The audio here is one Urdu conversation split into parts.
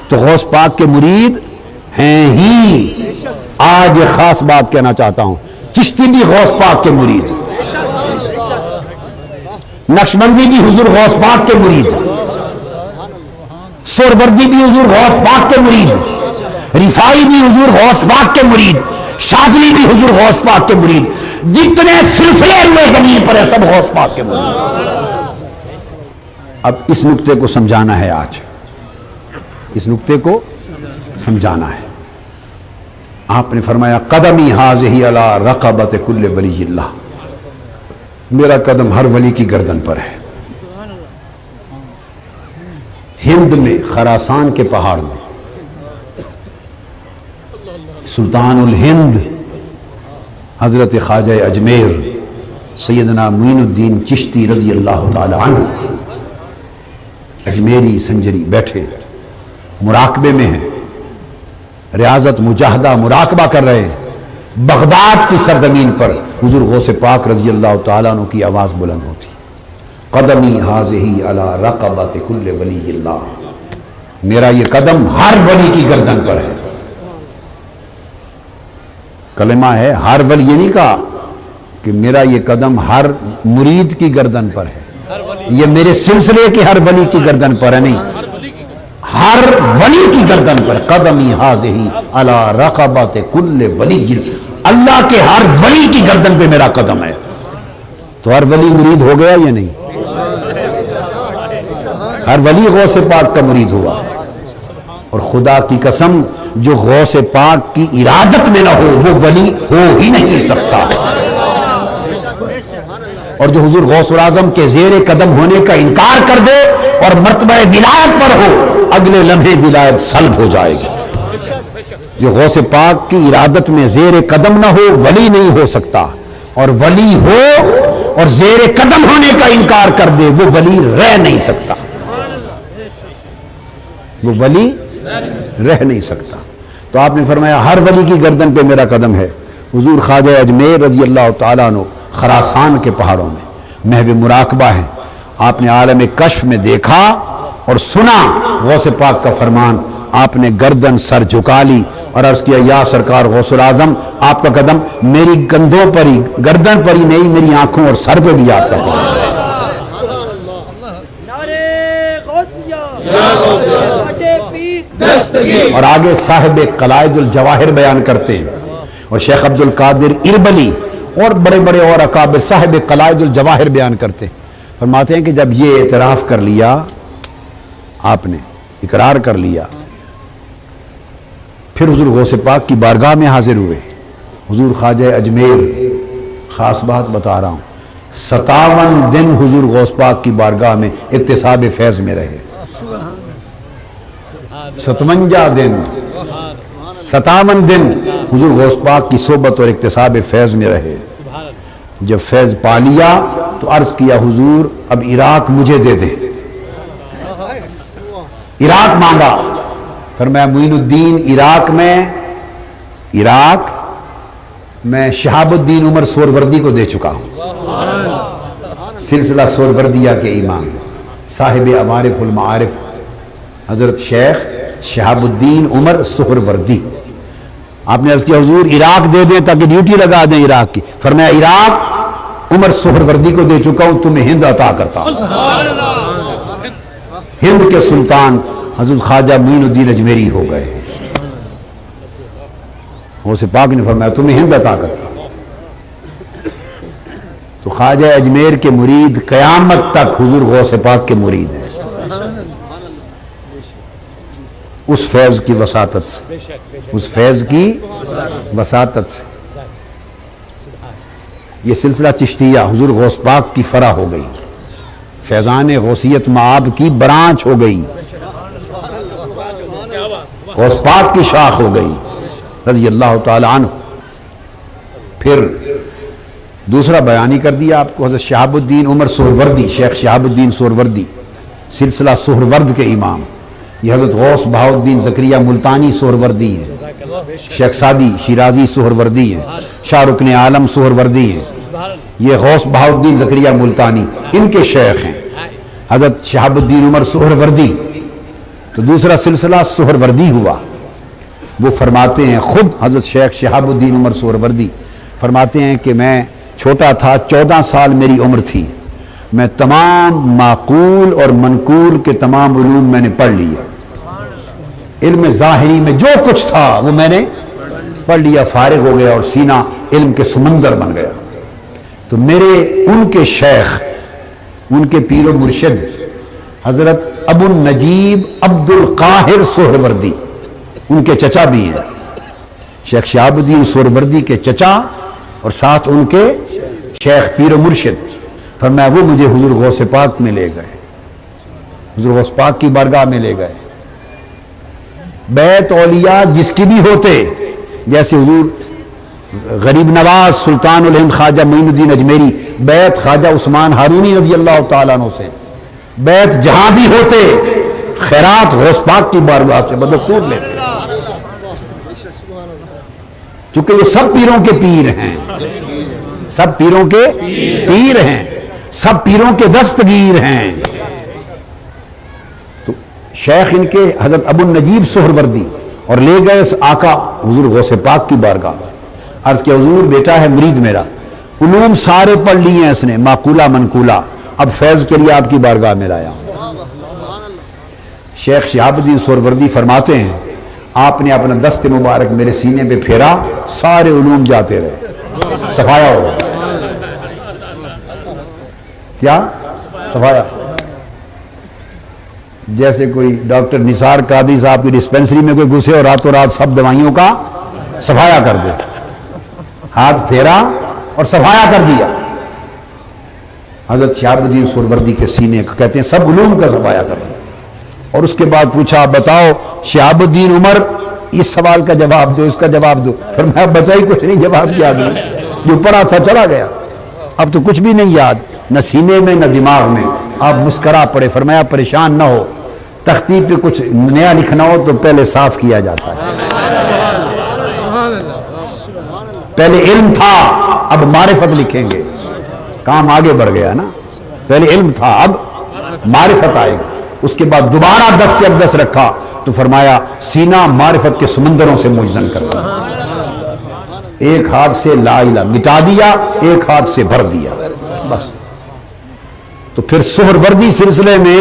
تو غوث پاک کے مرید ہیں ہی۔ آج یہ خاص بات کہنا چاہتا ہوں، چشتی بھی غوث پاک کے مرید، نقشبندی بھی حضور غوث پاک کے مرید، سہروردی بھی حضور غوث پاک کے مرید، رفائی بھی حضور غوث پاک کے مرید، شاذلی بھی حضور غوث پاک کے مرید، جتنے سلسلے ہوئے زمین پر ہیں سب غوث پاک کے مرید۔ اب اس نقطے کو سمجھانا ہے، آج اس نقطے کو سمجھانا ہے۔ آپ نے فرمایا قدمی ھذہ علی رقبۃ کل ولی اللہ، میرا قدم ہر ولی کی گردن پر ہے۔ ہند میں خراسان کے پہاڑ میں سلطان الہند حضرت خواجہ اجمیر سیدنا معین الدین چشتی رضی اللہ تعالی عنہ اجمیری سنجری بیٹھے مراقبے میں ہیں، ریاضت مجاہدہ مراقبہ کر رہے ہیں۔ بغداد کی سرزمین پر حضور غوث پاک رضی اللہ تعالیٰ عنہ کی آواز بلند ہوتی، قدمی ھذہ علی رقبۃ کل ولی اللہ، میرا یہ قدم ہر ولی کی گردن پر ہے۔ کلمہ ہے ہر ولی، یہ نہیں کہا کہ میرا یہ قدم ہر مرید کی گردن پر ہے، یہ میرے سلسلے کے ہر ولی کی گردن پر ہے، نہیں، ہر ولی کی گردن پر۔ قدمی ھذہ علی رقبۃ کل ولی، اللہ کے ہر ولی کی گردن پہ میرا قدم ہے۔ تو ہر ولی مرید ہو گیا یا نہیں؟ ہر ولی غوث پاک کا مرید ہوا۔ اور خدا کی قسم جو غوث پاک کی ارادت میں نہ ہو وہ ولی ہو ہی نہیں سکتا، اور جو حضور غوث اعظم کے زیر قدم ہونے کا انکار کر دے اور مرتبہ ولایت پر ہو، اگلے لمحے ولایت سلب ہو جائے گی۔ جو غوث پاک کی ارادت میں زیر قدم نہ ہو ولی نہیں ہو سکتا، اور ولی ہو اور زیر قدم ہونے کا انکار کر دے وہ ولی رہ نہیں سکتا، وہ ولی رہ نہیں سکتا۔ تو آپ نے فرمایا ہر ولی کی گردن پہ میرا قدم ہے۔ حضور خواجہ اجمیر رضی اللہ تعالیٰ عنہ خراسان کے پہاڑوں میں محو مراقبہ ہیں، آپ نے عالم کشف میں دیکھا اور سنا غوث پاک کا فرمان، آپ نے گردن سر جھکا لی اور عرض کیا یا سرکار غوث الاعظم، آپ کا قدم میری گندھوں پر ہی، گردن پر ہی نہیں، میری آنکھوں اور سر پہ بھی آپ کا قدم ہے۔ اور آگے صاحب قلائد الجواہر بیان کرتے ہیں، اور شیخ عبد القادر اربلی اور بڑے بڑے اور اکابر صاحب قلائد الجواہر بیان کرتے ہیں، فرماتے ہیں کہ جب یہ اعتراف کر لیا، آپ نے اقرار کر لیا، پھر حضور غوث پاک کی بارگاہ میں حاضر ہوئے۔ حضور خواجہ اجمیر، خاص بات بتا رہا ہوں، 57 دن حضور غوث پاک کی بارگاہ میں اکتساب فیض میں رہے، 57 دن 57 دن حضور غوث پاک کی صحبت اور اکتساب فیض میں رہے۔ جب فیض پا لیا تو عرض کیا حضور اب عراق مجھے دے دیں، عراق مانگا، فرمایا معین الدین عراق میں شہاب الدین عمر سہروردی کو دے چکا ہوں، سلسلہ سہروردیہ کے امام صاحب عوارف المعارف حضرت شیخ شہاب الدین عمر سہروردی۔ آپ نے عرض کیا حضور عراق دے دیں تاکہ ڈیوٹی لگا دیں عراق کی، فرمایا عراق عمر سہروردی کو دے چکا ہوں، تمہیں ہند عطا کرتا ہوں۔ ہند کے سلطان حضرت خواجہ معین الدین اجمیری ہو گئے، غوث پاک نے فرمایا تمہیں ہند عطا کرتا ہوں۔ تو خواجہ اجمیر کے مرید قیامت تک حضور غوث پاک کے مرید ہیں، اس فیض کی وساطت سے، اس فیض کی وساطت سے۔ یہ سلسلہ چشتیہ حضور غوث پاک کی فرع ہو گئی، فیضان غوثیت معاب کی برانچ ہو گئی، غوث پاک کی شاخ ہو گئی رضی اللہ تعالی عنہ۔ پھر دوسرا بیان ہی کر دیا آپ کو، حضرت شہاب الدین عمر سہروردی، شیخ شہاب الدین سہروردی سلسلہ سہرورد کے امام، یہ حضرت غوث بہاؤالدین زکریا ملتانی سہروردی ہیں، شیخ سعدی شیرازی سہروردی ہیں، شاہ رکن عالم سہروردی ہیں، یہ غوث بہاؤالدین زکریا ملتانی ان کے شیخ ہیں حضرت شہاب الدین عمر سہروردی تو دوسرا سلسلہ سہروردی ہوا. وہ فرماتے ہیں خود حضرت شیخ شہاب الدین عمر سہروردی فرماتے ہیں کہ میں چھوٹا تھا، 14 سال میری عمر تھی، میں تمام معقول اور منقول کے تمام علوم میں نے پڑھ لیے. علم ظاہری میں جو کچھ تھا وہ میں نے پڑھ لیا، فارغ ہو گیا اور سینہ علم کے سمندر بن گیا. تو میرے ان کے شیخ، ان کے پیر و مرشد حضرت ابو النجیب عبد القاہر سہروردی، ان کے چچا بھی ہیں، شیخ شہاب الدین سہروردی کے چچا اور ساتھ ان کے شیخ پیر و مرشد. فرمایا وہ مجھے حضور غوث پاک میں لے گئے، حضور غوث پاک کی بارگاہ میں لے گئے. بیت اولیاء جس کی بھی ہوتے، جیسے حضور غریب نواز سلطان الہند خواجہ معین الدین اجمیری بیت خواجہ عثمان ہارونی رضی اللہ تعالیٰ عنہ سے، بیت جہاں بھی ہوتے خیرات غوث پاک کی بارگاہ سے بدستور لیتے، چونکہ یہ سب پیروں کے پیر ہیں، سب پیروں کے پیر ہیں، سب پیروں کے دستگیر ہیں. تو شیخ ان کے حضرت ابو النجیب سہروردی اور لے گئے اس آقا حضور غوث پاک کی بارگاہ. عرض کہ حضور بیٹا ہے مرید میرا، علوم سارے پڑھ لیے ہیں اس نے معقولہ منقولہ، اب فیض کے لیے آپ کی بارگاہ میں لایا. شیخ شہاب الدین سہروردی فرماتے ہیں آپ نے اپنا دست مبارک میرے سینے پہ پھیرا، سارے علوم جاتے رہے، صفایا ہو گیا. کیا صفایا؟ جیسے کوئی ڈاکٹر نثار قادری صاحب کی ڈسپینسری میں کوئی گھسے اور راتوں رات سب دوائیوں کا صفایا کر دے، ہاتھ پھیرا اور صفایا کر دیا. حضرت شہاب الدین سہروردی کے سینے کا کہتے ہیں سب علوم کا صفایا کر دیا. اور اس کے بعد پوچھا بتاؤ شہاب الدین عمر اس سوال کا جواب دو، اس کا جواب دو. فرمایا بچا ہی کچھ نہیں، جواب یاد نہیں، جو پڑھا تھا چلا گیا، اب تو کچھ بھی نہیں یاد، نہ سینے میں نہ دماغ میں. آپ مسکرا پڑے. فرمایا پریشان نہ ہو، تختی پہ کچھ نیا لکھنا ہو تو پہلے صاف کیا جاتا ہے. پہلے علم تھا اب معرفت لکھیں گے، کام آگے بڑھ گیا نا. پہلے علم تھا اب معرفت آئے گا. اس کے بعد دوبارہ دست اقدس رکھا تو فرمایا سینہ معرفت کے سمندروں سے مجزن کر دیا. ایک ہاتھ سے لا الہ مٹا دیا، ایک ہاتھ سے بھر دیا بس. تو پھر سہروردی سلسلے میں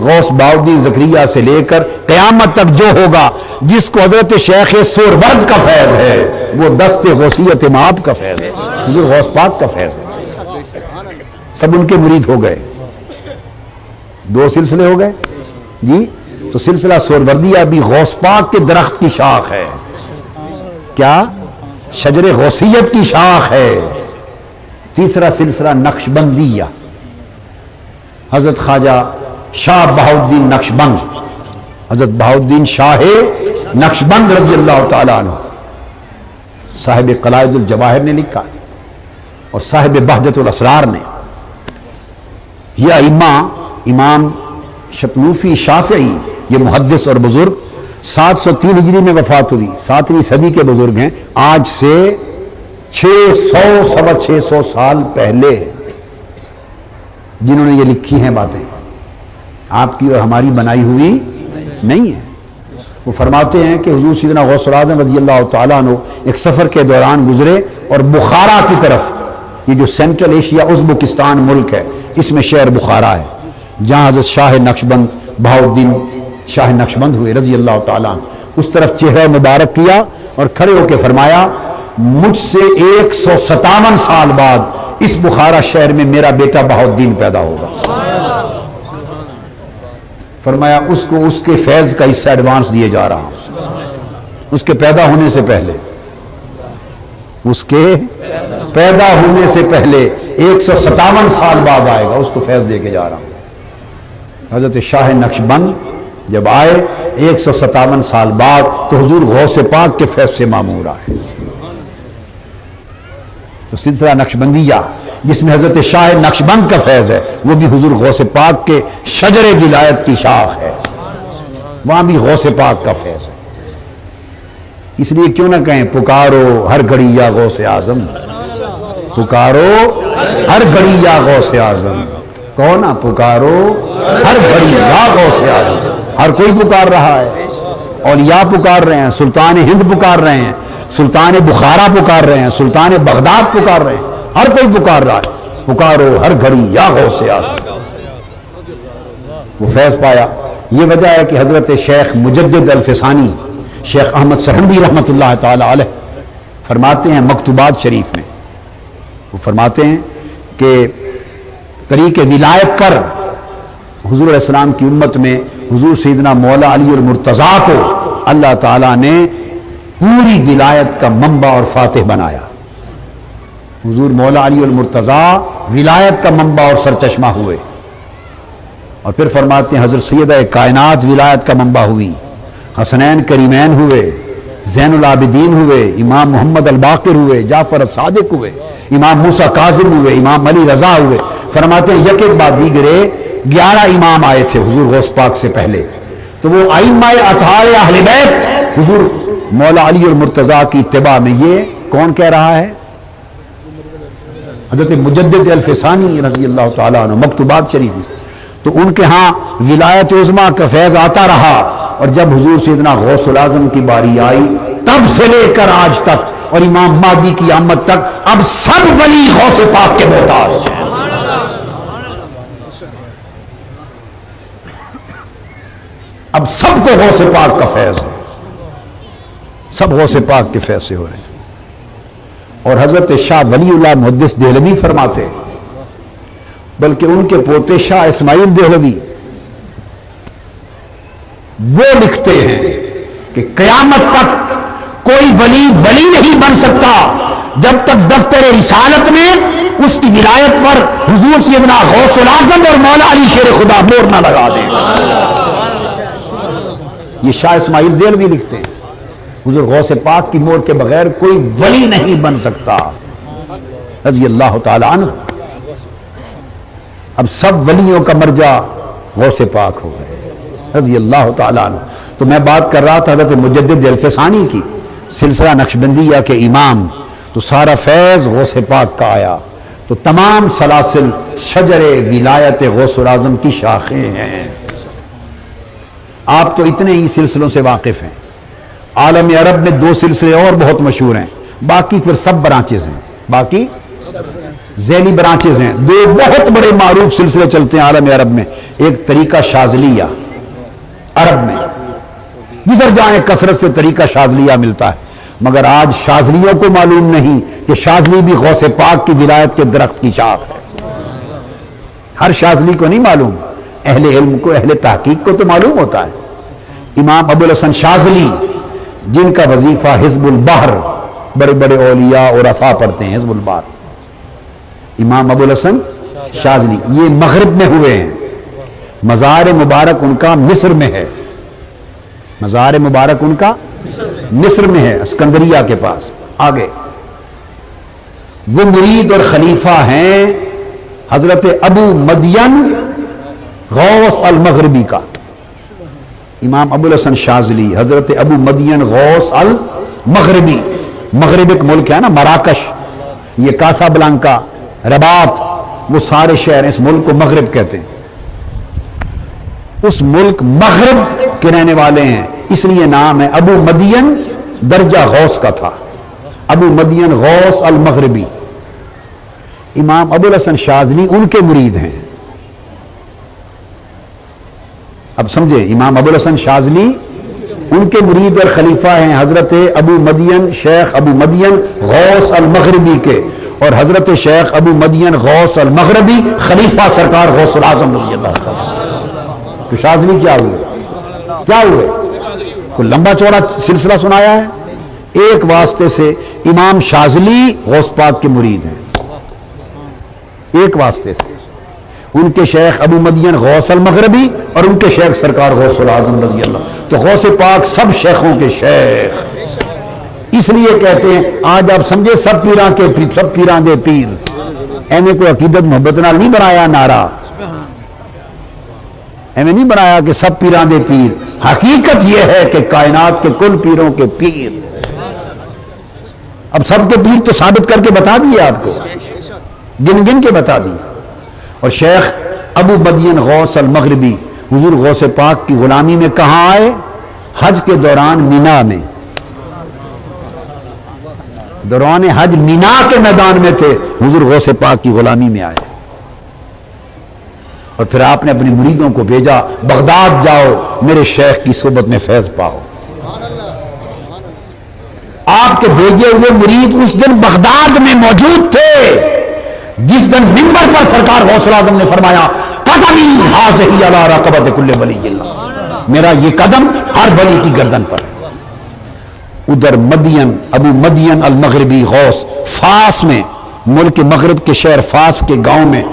غوث بہاؤالدین زکریا سے لے کر قیامت تک جو ہوگا، جس کو حضرت شیخ سہرورد کا فیض ہے وہ دست غوثیت مآب کا فیض ہے، حضور غوث پاک کا فیض ہے. سب ان کے مرید ہو گئے. 2 سلسلے ہو گئے جی. تو سلسلہ سہروردیہ بھی غوث پاک کے درخت کی شاخ ہے. کیا؟ شجر غوثیت کی شاخ ہے. تیسرا سلسلہ نقشبندیہ، حضرت خواجہ شاہ بہاؤالدین نقشبند، حضرت بہاؤالدین شاہ نقشبند رضی اللہ تعالیٰ عنہ، صاحب قلائد الجواہر نے لکھا اور صاحب بہجت الاسرار نے. یہ امام شتنوفی شافعی، یہ محدث اور بزرگ 703 ہجری میں وفات ہوئی، 7ویں صدی کے بزرگ ہیں. آج سے 600 سال پہلے جنہوں نے یہ لکھی ہیں باتیں، آپ کی اور ہماری بنائی ہوئی نہیں ہے. وہ فرماتے ہیں کہ حضور سیدنا غوث العظم رضی اللہ تعالیٰ عنہ ایک سفر کے دوران گزرے اور بخارا کی طرف، یہ جو سینٹرل ایشیا ازبکستان ملک ہے، اس میں شہر بخارا ہے، جہاں حضرت شاہ نقشبند بہاؤالدین شاہ نقشبند ہوئے رضی اللہ تعالیٰ عنہ. اس طرف چہرہ مبارک کیا اور کھڑے ہو کے فرمایا مجھ سے 157 سال بعد اس بخارا شہر میں میرا بیٹا بہاؤالدین پیدا ہوگا. فرمایا اس کو اس کے فیض کا حصہ ایڈوانس دیے جا رہا ہوں، اس کے پیدا ہونے سے پہلے، اس کے پیدا ہونے سے پہلے 157 سال بعد آئے گا، اس کو فیض دے کے جا رہا ہوں. حضرت شاہ نقشبند جب آئے 157 سال بعد تو حضور غوث پاک کے فیض سے معمور آئے. تو سلسلہ نقشبندیہ جس میں حضرت شاہ نقشبند کا فیض ہے وہ بھی حضور غوث پاک کے شجر ولایت کی شاخ ہے، وہاں بھی غوث پاک کا فیض ہے. اس لیے کیوں نہ کہیں پکارو ہر گھڑی یا غوث اعظم، پکارو ہر گھڑی یا غوث اعظم، کہو نا پکارو ہر گھڑی یا غوث اعظم. ہر کوئی پکار رہا ہے، اولیاء پکار رہے ہیں، سلطان ہند پکار رہے ہیں، سلطان بخارا پکار رہے ہیں، سلطان بغداد پکار رہے ہیں، ہر کوئی پکار رہا ہے، پکارو ہر گھڑی یا غوث اعظم۔ وہ فیض پایا۔ یہ وجہ ہے کہ حضرت شیخ مجدد الفسانی شیخ احمد سرہندی رحمۃ اللہ تعالی علیہ فرماتے ہیں مکتوبات شریف میں، وہ فرماتے ہیں کہ طریق ولایت پر حضور علیہ السلام کی امت میں حضور سیدنا مولا علی المرتضیٰ کو اللہ تعالیٰ نے پوری ولایت کا منبع اور فاتح بنایا۔ حضور مولا علی المرتضیٰ ولایت کا منبع اور سرچشمہ ہوئے، اور پھر فرماتے ہیں حضرت سیدہ کائنات ولایت کا منبع ہوئی، حسنین کریمین ہوئے، زین العابدین ہوئے، امام محمد الباقر ہوئے، جعفر الصادق ہوئے، امام موسیٰ کاظم ہوئے، امام علی رضا ہوئے۔ فرماتے ہیں یک ایک بعد دیگرے 11 امام آئے تھے حضور غوث پاک سے پہلے، تو وہ ائمہ اطہار اہل بیت حضور مولا علی المرتضیٰ کی اتباع میں، یہ کون کہہ رہا ہے؟ حضرت مجدد الفسانی رضی اللہ تعالیٰ عنہ، مکتوبات شریف میں۔ تو ان کے ہاں ولایت عظمیٰ کا فیض آتا رہا، اور جب حضور سیدنا غوث الاعظم کی باری آئی تب سے لے کر آج تک اور امام مہدی کی آمد تک اب سب ولی غوث پاک کے محتاج ہیں۔ اب سب کو غوث پاک کا فیض ہے، سب غوث پاک کے فیض سے ہو رہے ہیں۔ اور حضرت شاہ ولی اللہ محدث دہلوی فرماتے ہیں، بلکہ ان کے پوتے شاہ اسماعیل دہلوی وہ لکھتے ہیں کہ قیامت تک کوئی ولی ولی نہیں بن سکتا جب تک دفتر رسالت میں اس کی ولایت پر حضور سیدنا غوث الاعظم اور مولا علی شیر خدا مور نہ لگا دیں۔ یہ شاہ اسماعیل دہلوی لکھتے ہیں حضور غوث پاک کی مور کے بغیر کوئی ولی نہیں بن سکتا رضی اللہ تعالی عنہ۔ اب سب ولیوں کا مرجع غوث پاک ہو گئے رضی اللہ تعالیٰ عنہ۔ تو میں بات کر رہا تھا حضرت مجدد الفسانی کی، سلسلہ نقشبندیہ کے امام، تو سارا فیض غوث پاک کا آیا، تو تمام سلاسل شجر ولایت غوث الاعظم کی شاخیں ہیں۔ آپ تو اتنے ہی سلسلوں سے واقف ہیں، عالم عرب میں 2 سلسلے اور بہت مشہور ہیں، باقی پھر سب برانچز ہیں، باقی ذیلی برانچز ہیں۔ 2 بہت بڑے معروف سلسلے چلتے ہیں عالم عرب میں، ایک طریقہ شاذلیہ، عرب میں جدھر جائیں کثرت سے طریقہ شاذلیہ ملتا ہے، مگر آج شاذلیوں کو معلوم نہیں کہ شاذلی بھی غوث پاک کی ولایت کے درخت کی شاخ ہے۔ ہر شاذلی کو نہیں معلوم، اہل علم کو، اہل تحقیق کو تو معلوم ہوتا ہے۔ امام ابو الحسن شاذلی جن کا وظیفہ حزب البحر، بڑے بڑے اولیاء اور عرفاء پڑھتے ہیں حزب البحر، امام ابو الحسن شاذلی یہ مغرب میں ہوئے ہیں، مزار مبارک ان کا مصر میں ہے، مزار مبارک ان کا مصر میں ہے، اسکندریہ کے پاس۔ آگے وہ مرید اور خلیفہ ہیں حضرت ابو مدین غوث المغربی کا، امام ابو الحسن شاذلی حضرت ابو مدین غوث المغربی۔ مغرب ایک ملک ہے نا، مراکش، یہ کاسا بلانکا، رباط، وہ سارے شہر اس ملک کو مغرب کہتے ہیں۔ اس ملک مغرب کے رہنے والے ہیں، اس لیے نام ہے ابو مدین، درجہ غوث کا تھا، ابو مدین غوث المغربی۔ امام ابو الحسن شاذلی ان کے مرید ہیں۔ اب سمجھے، امام ابو الحسن شاذلی ان کے مرید اور خلیفہ ہیں حضرت ابو مدین، شیخ ابو مدین غوث المغربی کے، اور حضرت شیخ ابو مدین غوث المغربی خلیفہ سرکار غوث الاعظم رضی اللہ تعالیٰ۔ تو شاذلی کیا ہوئے؟ کیا ہوئے؟ کوئی لمبا چوڑا سلسلہ سنایا ہے، ایک واسطے سے امام شاذلی غوث پاک کے مرید ہیں، ایک واسطے سے ان کے شیخ ابو مدین غوث المغربی اور ان کے شیخ سرکار غوث الاعظم رضی اللہ۔ تو غوث پاک سب شیخوں کے شیخ، اس لیے کہتے ہیں آج آپ سمجھے سب پیراں کے پیر، سب پیراں دے پیر، ایویں کوئی عقیدت محبت نال نہیں بنایا نعرہ، ایویں نہیں بنایا کہ سب پیراں دے پیر۔ حقیقت یہ ہے کہ کائنات کے کل پیروں کے پیر، اب سب کے پیر تو ثابت کر کے بتا دیے آپ کو، گن گن کے بتا دیے۔ اور شیخ ابو مدین غوث المغربی حضور غوث پاک کی غلامی میں کہاں آئے؟ حج کے دوران مینا میں، دوران حج مینا کے میدان میں تھے، حضور غوث پاک کی غلامی میں آئے، اور پھر آپ نے اپنے مریدوں کو بھیجا بغداد جاؤ، میرے شیخ کی صحبت میں فیض پاؤ۔ آپ کے بھیجے ہوئے مرید اس دن بغداد میں موجود تھے جس دن منبر پر سرکار غوث اعظم نے فرمایا قدمی ھذہ علی رقبۃ کل ولی اللہ، میرا یہ قدم ہر ولی کی گردن پر ہے۔ ادھر مدین، ابو مدین المغربی غوث فاس میں، ملک مغرب کے شہر فاس کے گاؤں میں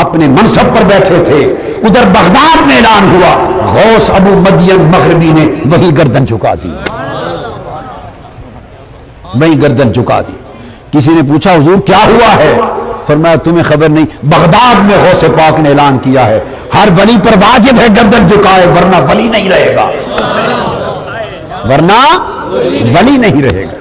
اپنے منصب پر بیٹھے تھے، ادھر بغداد میں اعلان ہوا، غوث ابو مدین مغربی نے وہی گردن جھکا دی، وہی گردن جھکا دی۔ کسی نے پوچھا حضور کیا ہوا ہے؟ فرمایا تمہیں خبر نہیں، بغداد میں غوث پاک نے اعلان کیا ہے ہر ولی پر واجب ہے گردن جھکائے، ورنہ ولی نہیں رہے گا، ورنہ ولی نہیں رہے گا۔